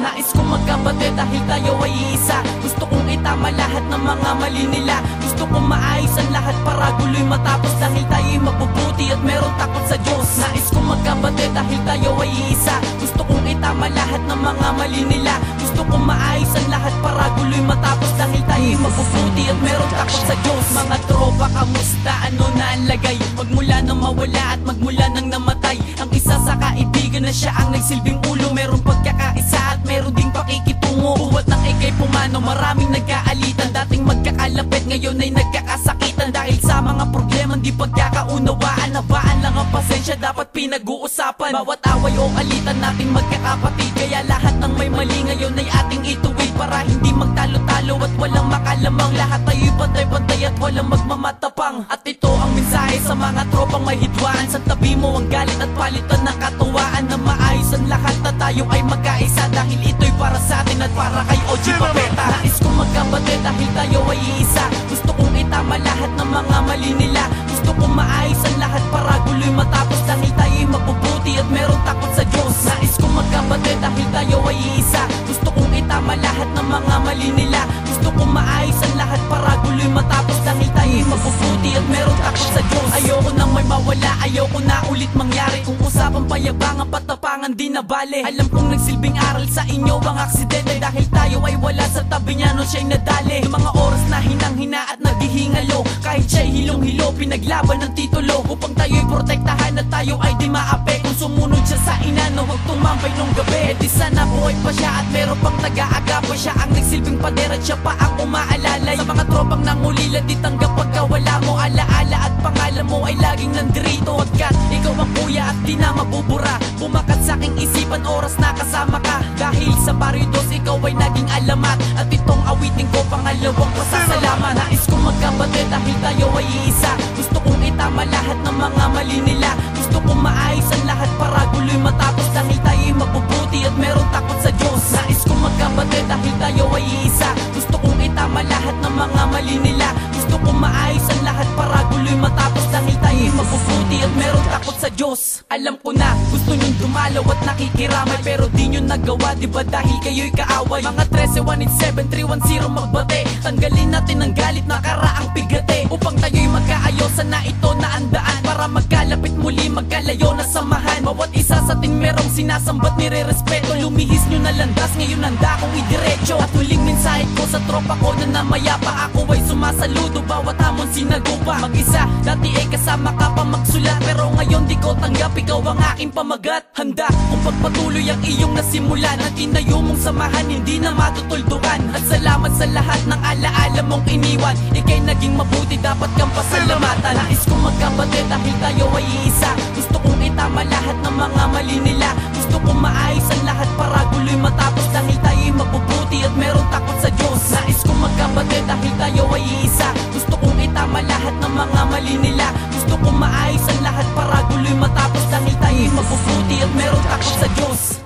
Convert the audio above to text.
Nais kong magkapatid dahil tayo ay iisa. Gusto kong itama lahat ng mga mali nila. Gusto kong maayos ang lahat para guloy matapos. Dahil tayo'y mabubuti at meron takot sa Diyos. Nais kong magkapatid dahil tayo ay iisa. Gusto kong itama lahat ng mga mali nila. Gusto kong maayos ang lahat para guloy matapos. Dahil tayo'y mabubuti at meron takot sa Diyos. Mga tropa, kamusta? Ano na ang lagay? Magmula nang mawala at magmula nang namatay. Ang isa sa kaibigan na siya ang nagsilbing ulo. Meron pagkakaisa at meron ding pakikitungo. Buwat ng ikay pumano, maraming nagkaalitan. Dating magkakalapit, ngayon ay nagkakasakitan. Dahil sa mga problema di pagkakaunawaan. Habaan lang ang pasensya, dapat pinag-uusapan. Bawat away o alitan nating magkakapatid. Kaya lahat ng may mali ngayon ay ating ituwid. Para hindi magtalo-talo at walang makalamang. Lahat tayo'y pantay-pantay at walang magmamatapang. At ito ang mensahe sa mga tropang may hidwaan. Sa tabi mo ang galit at palitan ng katuwaan. Na maayos ang lahat na tayo ay magkaisa. Dahil ito'y para sa atin at para kay OG Papeta. Nais kong magkapatid dahil tayo ay iisa. Gusto kong itama lahat ng mga mali nila. Gusto kong maayos ang lahat para guloy matapos. Dahil tayo'y mabubuti at meron takot sa Diyos. Nais kong magkapatid dahil tayo ay iisa. Gusto kong itama lahat ng mga mali nila. Gusto kong maayos ang lahat para guloy matapos. Dahil tayo'y mabubuti at meron takot sa Diyos. Ayoko nang may mawala, ayoko na ulit mangyari. Kung usapang payabangan, patapangan di na bale. Alam kong nagsilbing aral sa inyo ang aksidente. Dahil tayo ay wala sa tabi niya nung siya'y nadali. Yung mga oras na hinang-hina at naghihingalo. Kahit siya'y hilong-hilo, pinaglaban ng titulo. Upang tayo'y protektahan at tayo ay di maape. Kung sumunod siya sa inano, huwag tumambay nung gabi. E di sana buhay pa siya at meron pang taga-agapan. Siya ang nagsilbing pader at siya pa ang umaalalay. Sa mga tropang nangulila, di tanggap pagkawala mo. Alaala at pangalan mo ay laging nandrito. Agkat ikaw ang kuya at di na mabubura. Bumakat sa aking isipan, oras na kasama ka. Dahil sa Barrio 2 ikaw ay naging alamat. At itong awitin ko pangalawang pasasalamat. Nais kong magkapatid dahil tayo ay iisa. Gusto kong itama lahat ng mga mali nila. Gusto kong maayos ang lahat para guloy matapos. Dahil tayo'y mabubuti at meron takot sa Diyos. Nais kong magkapatid dahil tayo ay iisa. Gusto kong itama lahat ng mga mali nila. Gusto kong maayos ang lahat para guloy matapos. Dahil tayo'y mabubuti at meron takot sa Diyos. Alam ko na gusto nyong dumalaw at nakikiramay, pero di nyo nagawa, diba dahil kayo'y kaaway. Mga 13-187-310 magbate. Tanggalin natin ang galit na karaang pigate. Upang tayo'y magkaayosan na ito na andaan. Para magkalapit muli, magkalayo na samahan. Bawat isa sa ating merong sinasambat, nire-respeto. Lumihis nyo na landas, ngayon handa akong idiretso. At huling mensahe ko sa tropa ko na namayapa. Ako ay sumasaludo, bawat hamon sinagupa. Mag-isa, dati ay kasama ka pa magsulat. Pero ngayon di ko tanggap, ikaw ang aking pamagat. Handa kung pagpatuloy ang iyong nasimulan. At tinayo mong samahan, hindi na matutuldukan. At salamat sa lahat ng alaala mong iniwan. Ika'y naging mabuti, dapat kang pasalamatan. Nais kong magkapatid dahil tayo ay iisa. Gusto kong itama lahat ng mga mali nila. Gusto kong maayos ang lahat para guloy matapos. Dahil tayo'y mabubuti at meron takot sa Diyos. Nais kong magkapatid dahil tayo ay iisa. Gusto kong itama lahat ng mga mali nila. Gusto kong maayos ang lahat para guloy matapos. Dahil tayo'y mabubuti at meron takot sa Diyos.